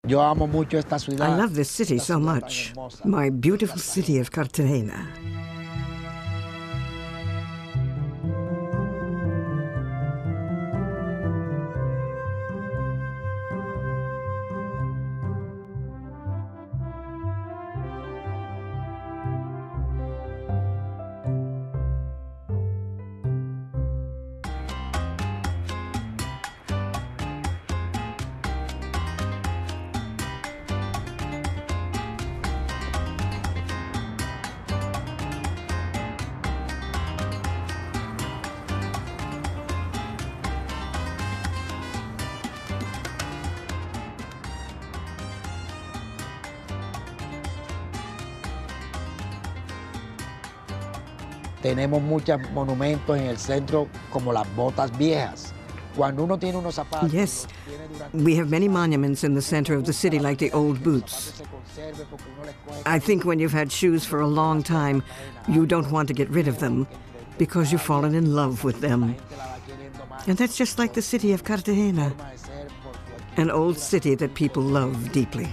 Yo amo mucho esta ciudad. I love this city so much. My beautiful city of Cartagena. Tenemos muchos monumentos en el centro, como las botas viejas. Cuando uno tiene unos zapatos, Yes, we have many monuments in the center of the city, like the old boots. I think when you've had shoes for a long time, you don't want to get rid of them because you've fallen in love with them. And that's just like the city of Cartagena, an old city that people love deeply.